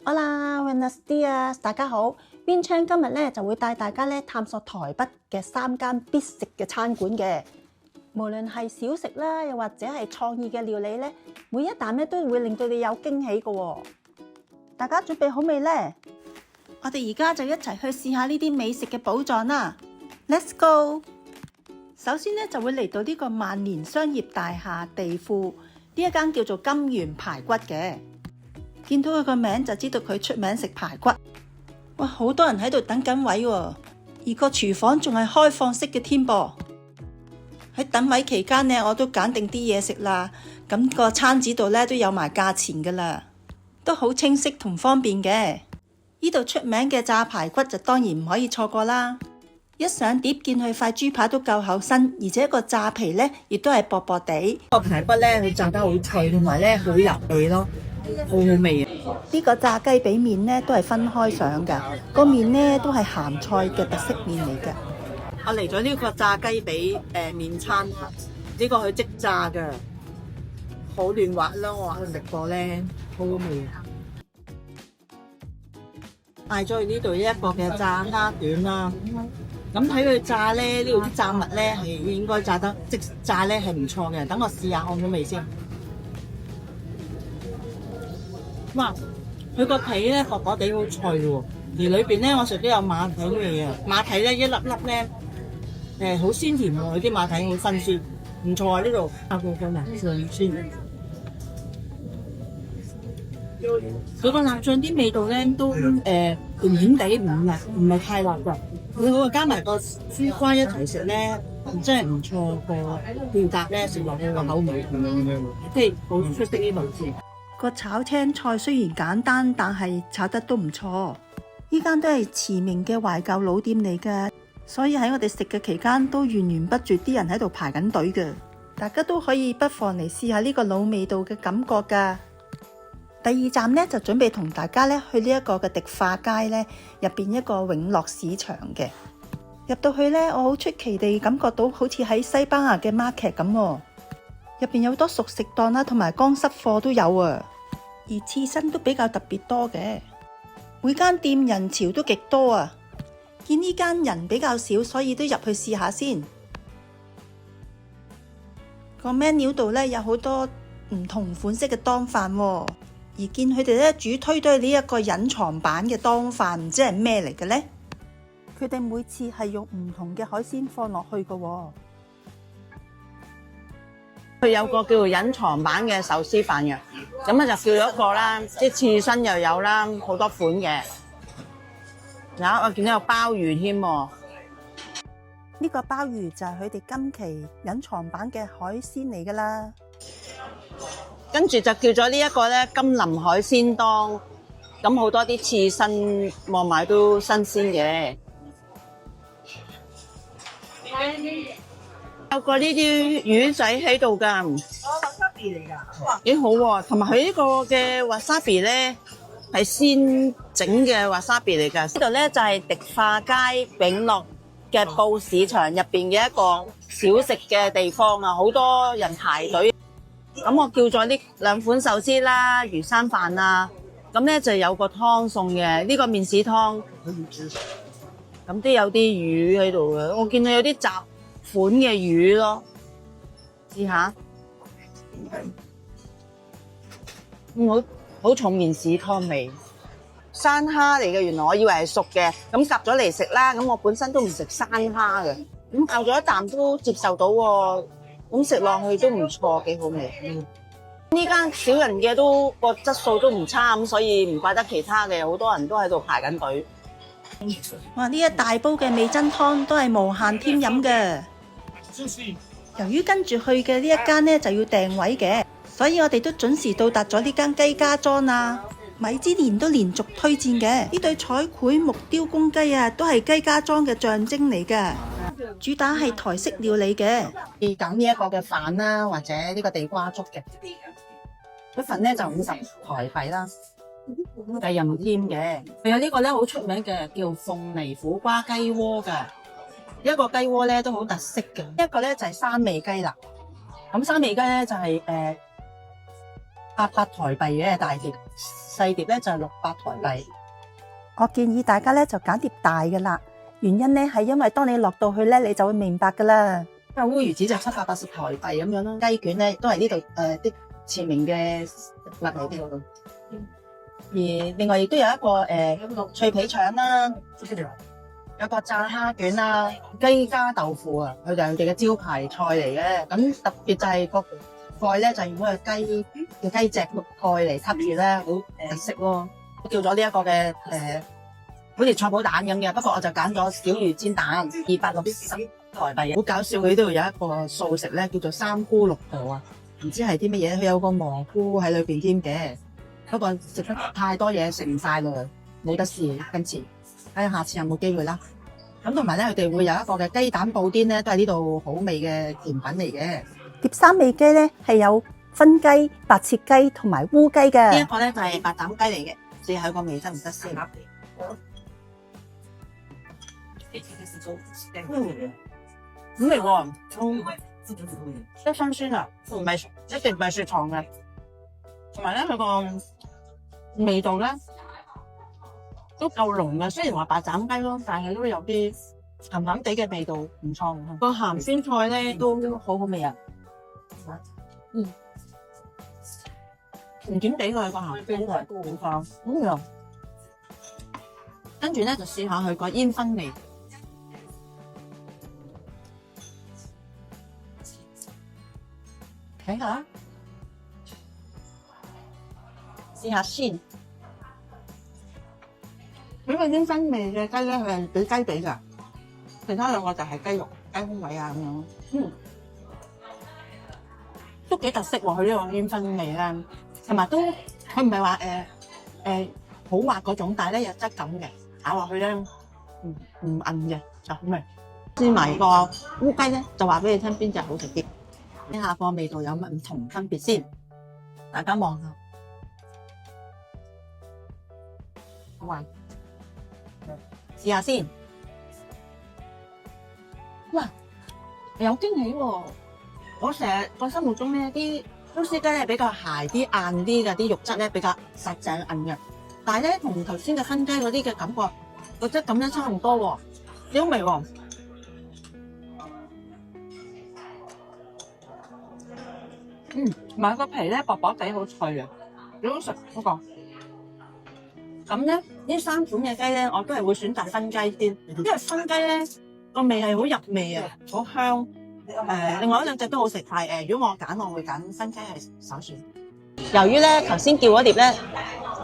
Hola, buenos dias，大家好。Vinchan 今日咧就會帶大家咧探索台北嘅3間必食嘅餐館嘅。無論係小食啦，又或者係創意嘅料理咧，每一啖咧都會令到你有驚喜嘅喎。大家準備好未呢？我哋而家就一齊去試下呢啲美食嘅寶藏啦。Let's go！ 首先咧就會嚟到呢個萬年商業大廈地庫呢一間叫做金源排骨嘅。見到佢個名就知道佢出名食排骨。哇，好多人喺度等緊位喎，而個廚房仲係開放式嘅添噃。喺等位期間呢，我都揀定啲嘢食啦。咁個餐紙度咧都有埋價錢噶啦，都好清晰同方便嘅。呢度出名嘅炸排骨就當然唔可以錯過啦。一上碟見佢塊豬扒都夠厚身，而且個炸皮咧亦都係薄薄地。個排骨咧佢炸得好脆，同埋咧好入味咯，好好味啊！呢個炸雞髀麵咧都係分開上㗎，個麵咧都係鹹菜嘅特色麵嚟嘅。我嚟咗呢個炸雞髀麵餐，呢個佢即炸㗎，好嫩滑咯，我話佢食過咧，好好味。嗌咗去呢度一個嘅炸蝦卷啦，咁睇佢炸咧，呢度啲炸物咧係應該炸得即炸咧係唔錯嘅。等我試下按咗味先。哇！佢個皮咧薄薄地好脆喎，而裏邊咧我食都有馬蹄味啊！馬蹄咧一粒粒咧好鮮甜喎，佢啲馬蹄好新鮮，唔錯啊！呢度阿個嘅辣醬先，佢個辣醬啲味道咧都甜甜地，唔係太辣㗎。佢好啊，加埋個絲瓜一齊食咧，真係唔錯個調搭咧，食落去個口味，即係好出色呢度先。個炒青菜雖然簡單，但係炒得都唔錯。呢間都係馳名嘅懷舊老店嚟㗎，所以喺我哋食嘅期間都源源不絕啲人喺度排緊隊㗎。大家都可以不妨嚟試下呢個老味道嘅感覺㗎。第二站呢，就準備同大家咧去呢一個嘅迪化街咧入邊一個永樂市場嘅。入到去咧，我好出奇地感覺到好似喺西班牙嘅 market 咁喎。入邊有好多熟食檔啦，同埋乾濕貨都有啊。而刺身都比較特別多嘅，每間店人潮都極多啊。見呢間人比較少，所以都入去試下先。個 menu 度咧有好多唔同款式嘅當飯喎，而見佢哋咧主推都係呢一個隱藏版嘅當飯，唔知係咩嚟嘅呢？佢哋每次係用唔同嘅海鮮放落去嘅喎。佢有個叫做隱藏版嘅壽司飯嘅，咁啊就叫咗一個啦，即係刺身又有啦，好多款嘅。我見到有鮑魚添喎。呢個鮑魚就係佢哋今期隱藏版嘅海鮮嚟㗎啦。跟住就叫咗呢一個咧金林海鮮檔，咁好多啲刺身望埋都新鮮嘅。有個呢啲魚仔喺度㗎，wasabi嚟㗎，幾好喎！同埋佢呢個嘅 wasabi 咧係先整嘅 wasabi 嚟㗎。呢度咧就係迪化街永樂嘅布市場入邊嘅一個小食嘅地方啊，好多人排隊。咁我叫咗呢兩款壽司啦、魚生飯啊，咁咧就有個湯送嘅，呢個麵豉湯，咁都有啲魚喺度嘅。我見到有啲雜款嘅魚咯，試下，好重麵豉湯味，生蝦嚟嘅，原來我以為係熟嘅，咁夾咗嚟食啦。咁我本身都唔食生蝦嘅，咁咬咗一啖都接受到喎，咁食落去都唔錯，幾好味。呢間少人嘅都個質素都唔差，咁所以唔怪得其他嘅好多人都喺度排緊隊。哇！呢一大煲嘅味噌湯都係無限添飲嘅。由於跟住去嘅呢一間呢就要訂位嘅，所以我哋都準時到達咗呢間雞家莊啊。米芝蓮都連續推薦嘅呢對彩繪木雕公雞啊，都係雞家莊嘅象徵嚟嘅。主打係台式料理嘅，揀呢一個嘅飯啦，或者呢個地瓜粥嘅，一份咧就50台幣啦，係任添嘅。仲有呢個咧好出名嘅叫鳳梨苦瓜雞窩嘅，一個雞窩咧都好特色嘅。一個咧就係三味雞啦，咁三味雞咧就係800台幣嘅大碟，細碟咧就係600台幣。我建議大家咧就揀碟大嘅啦，原因咧係因為當你落到去咧，你就會明白噶啦。烏魚子就780台幣咁樣啦，雞卷咧都係呢度啲馳名嘅食物嚟嘅。而另外亦都有一個脆皮腸啦，有個炸蝦卷啦，雞加豆腐啊，佢哋嘅招牌菜嚟嘅。咁特別就係個蓋咧，就用嗰個雞隻個蓋嚟插住咧，好特色咯。叫咗呢一個嘅好似菜脯蛋咁嘅，不過我就揀咗小魚煎蛋，260台幣。好搞笑，佢呢度有一個素食咧，叫做三菇六婆啊，唔知係啲乜嘢，佢有個蘑菇喺裏邊添嘅。不過食得太多嘢食唔晒啦，冇得試今次，睇下下次有冇機會啦。咁同埋咧，佢哋會有一個嘅雞蛋布甸咧，都係呢度好味嘅甜品嚟嘅。碟三味雞咧係有分雞、白切雞同埋烏雞嘅。呢一個咧就係白斬雞嚟嘅，試下個味得唔得先？好味喎，即係新鮮啊，唔係一定唔係雪藏嘅。同埋咧，佢個味道咧都夠濃嘅。雖然話白斬雞咯，但係都有啲鹹鹹地嘅味道，唔錯。個鹹酸菜咧都好好味啊！甜甜地佢個鹹酸菜都好香，好味啊！跟住咧就試下佢個煙燻味，睇下。試下先，呢個煙燻味嘅雞咧，佢係俾雞髀㗎，其他兩個就係雞肉、雞胸位啊咁樣。都幾特色喎！佢呢個煙燻味咧，同埋都佢唔係話好滑嗰種，但係咧有質感嘅，咬落去咧唔韌嘅就好味。試埋個烏雞咧，就話俾你聽邊隻好食啲，睇下個味道有乜唔同分別先，大家望下。試下先，哇，有驚喜喎！我成日個心目中咧，啲都市雞咧比較鞋啲、硬啲嘅，啲肉質咧比較實淨韌嘅。但係咧，同頭先嘅燻雞嗰啲嘅感覺，個質感咧差唔多喎，幾好味喎。買個皮咧薄薄地，好脆啊，幾好食嗰個。咁咧，呢3款嘅雞咧，我都係會選擇燻雞先，因為燻雞咧個味係好入味啊，好香。另外嗰兩隻都好食，但係如果我揀，我會揀燻雞係首選。由於咧頭先叫嗰碟咧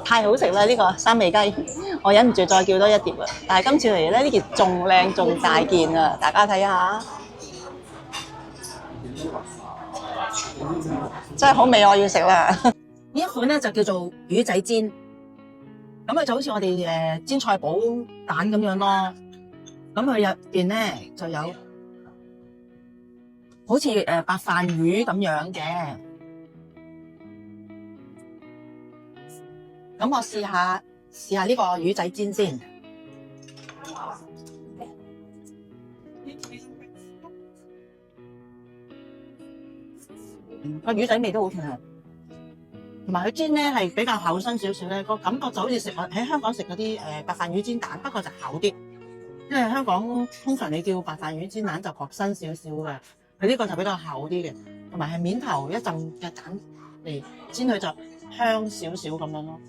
太好食啦，呢個三味雞，我忍唔住再叫多一碟啦。但係今次嚟咧呢件仲靚仲大件啊，大家睇下，真係好味，我要食啦！呢一款咧就叫做魚仔煎。咁佢就好似我哋煎菜脯蛋咁樣咯，咁佢入邊咧就有好似白飯魚咁樣嘅，咁我試下呢個魚仔煎先，個魚仔味都好重啊！同埋佢煎咧係比較厚身少少咧，個感覺就好似食喺香港食嗰啲白飯魚煎蛋，不過就厚啲。因為香港通常你叫白飯魚煎蛋就薄身少少嘅，佢呢個就比較厚啲嘅，同埋係面頭一陣嘅蛋嚟煎佢就香少少咁樣咯。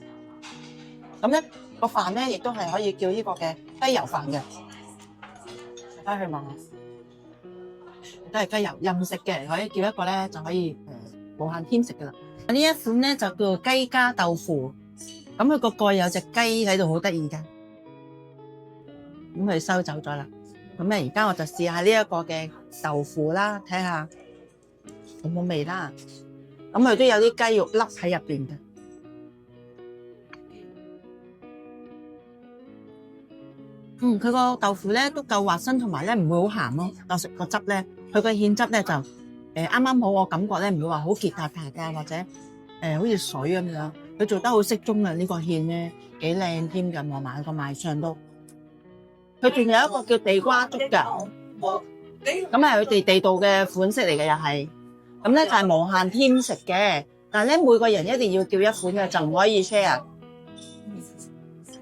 咁咧個飯咧亦都係可以叫呢個嘅雞油飯嘅，大家去問下，都係雞油任食嘅，可以叫一個咧就可以無限添食噶啦。呢一款咧就叫做雞加豆腐，咁佢個蓋有隻雞喺度，好得意噶。咁佢收走咗啦。咁咧而家我就試下呢一個嘅豆腐啦，睇下有冇味啦。咁佢都有啲雞肉粒喺入邊嘅。佢個豆腐咧都夠滑身，同埋咧唔會好鹹咯。我食個汁咧，佢個芡汁咧就啱啱好，我感覺咧唔會話好結塔塔㗎，或者好似水咁樣。佢做得好適中啊！呢個芡咧幾靚添㗎，我買個賣相都。佢仲有一個叫地瓜粥㗎，咁係佢哋地道嘅款式嚟嘅又係。咁咧就係無限添食嘅。但係咧每個人一定要叫一款嘅，就唔可以 share。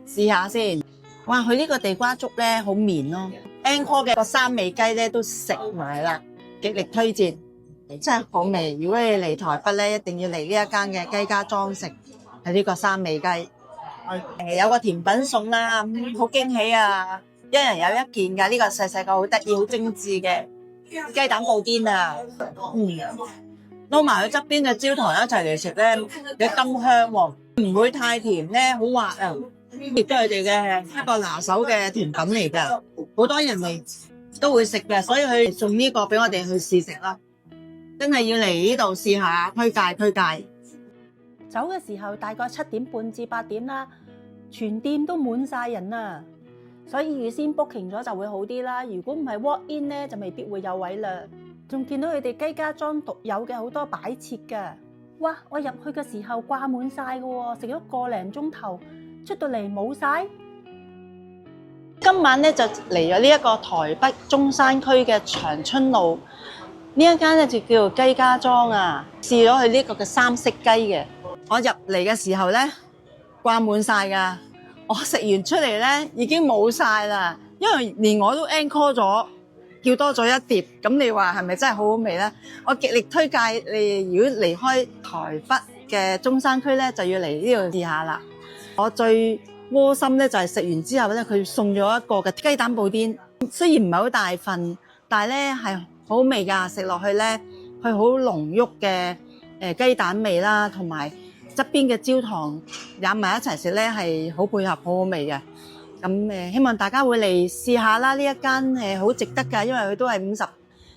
試下先。哇！佢呢個地瓜粥咧好綿咯。Angkor 嘅個三味雞咧都食埋啦，極力推薦，真係好味。如果你嚟台北咧，一定要嚟呢一間嘅雞家莊食，係呢個三味雞。有個甜品送啦，好驚喜啊！一人有一件㗎，呢個細細個好得意、好精緻嘅雞蛋布甸啊！撈埋佢側邊嘅焦糖一齊嚟食咧，有咁香喎，唔會太甜咧，好滑啊！亦都係佢哋嘅一個拿手嘅甜品嚟㗎，好多人嚟都會食嘅，所以佢送呢個俾我哋去試食啦。真係要嚟呢度試下，推介推介。走嘅時候大概7點半至8點啦，全店都滿晒人啦，所以預先 booking 咗就會好啲啦。如果唔係 walk in 咧，就未必會有位啦。仲見到佢哋雞家莊獨有嘅好多擺設㗎。哇！我入去嘅時候掛滿晒㗎喎，食咗個零鐘頭，出到嚟冇晒。今晚咧就嚟咗呢一個台北中山區嘅長春路呢一間咧就叫做雞家莊啊，試咗佢呢個嘅三色雞嘅。我入嚟嘅時候咧掛滿晒㗎，我食完出嚟咧已經冇晒啦，因為連我都 encore 咗，叫多咗一碟。咁你話係咪真係好好味咧？我極力推介你，如果離開台北嘅中山區咧，就要嚟呢度試下啦。我最窩心咧就係食完之後咧，佢送咗一個嘅雞蛋布甸，雖然唔係好大份，但係咧係好味㗎，食落去咧佢好濃郁嘅雞蛋味啦，同埋側邊嘅焦糖飲埋一齊食咧係好配合，好好味嘅。咁希望大家會嚟試下啦，呢一間好值得㗎，因為佢都係50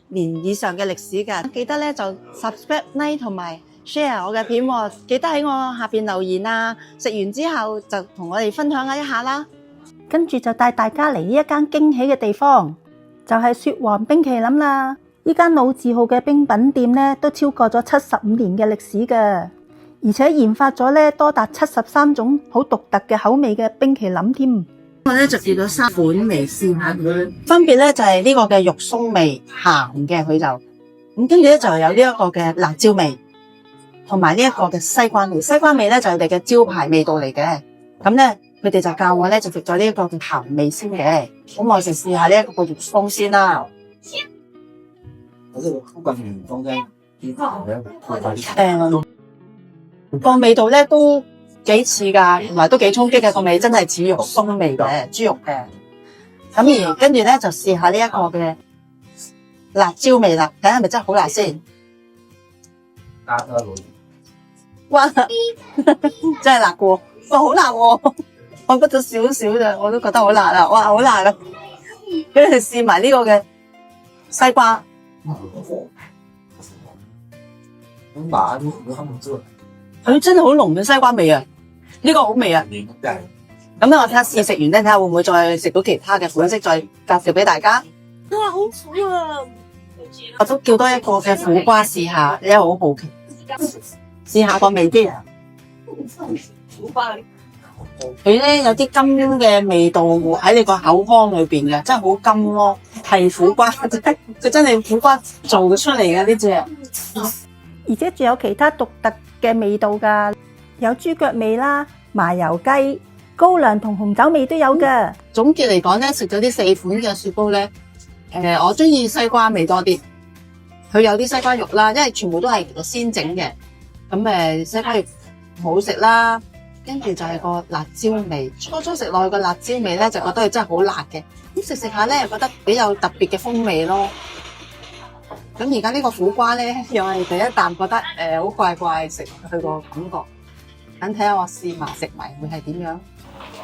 年以上嘅歷史㗎。記得咧就 subscribe、like 同埋share 我嘅片喎，記得喺我下邊留言啊！食完之後就同我哋分享一下啦。跟住就帶大家嚟呢一間驚喜嘅地方，就係雪皇冰淇淋啦！呢間老字號嘅冰品店咧，都超過咗75年嘅歷史㗎，而且研發咗咧多達73種好獨特嘅口味嘅冰淇淋添。我咧就叫咗3款嚟試下佢，分別咧就係呢個嘅肉鬆味鹹嘅，佢就咁跟住咧就有呢一個嘅辣椒味。同埋呢一個嘅西瓜味，西瓜味咧就係佢哋嘅招牌味道嚟嘅。咁咧佢哋就教我咧就食咗呢一個嘅鹹味先嘅。咁我就試下呢一個肉鬆先啦。個味道咧都幾似㗎，同埋都幾衝擊嘅個味，真係似肉鬆味嘅豬肉嘅。咁而跟住咧就試下呢一個嘅辣椒味啦，睇下係咪真係好辣先。哇！真係辣過，哇好辣喎！我滗咗少少咋，我都覺得好辣啦！哇，好辣啊！跟住試埋呢個嘅西瓜，佢真係好濃嘅西瓜味啊！呢個好味啊！咁咧，我睇下試食完咧，睇下會唔會再食到其他嘅款式，再介紹俾大家。哇，好苦啊！我都叫多一個嘅苦瓜試下，因為好好奇。試下個味啲啊！佢咧有啲甘嘅味道喺你個口腔裏邊嘅，真係好甘咯。係苦瓜，佢真係苦瓜做出嚟嘅呢隻，而且仲有其他獨特嘅味道㗎，有豬腳味啦、麻油雞、高粱同紅酒味都有㗎。總結嚟講咧，食咗啲4款嘅雪糕咧，我中意西瓜味多啲。佢有啲西瓜肉啦，因為全部都係先整嘅。咁西瓜肉好食啦，跟住就係個辣椒味。初食落去個辣椒味咧，就覺得佢真係好辣嘅。咁食下咧，又覺得比較特別嘅風味咯。咁而家呢個苦瓜咧，又係第一啖覺得好怪怪食佢個感覺。等睇下我試埋食埋會係點樣。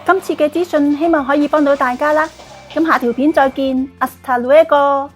今次嘅資訊希望可以幫到大家啦。咁下條片再見，Hasta luego。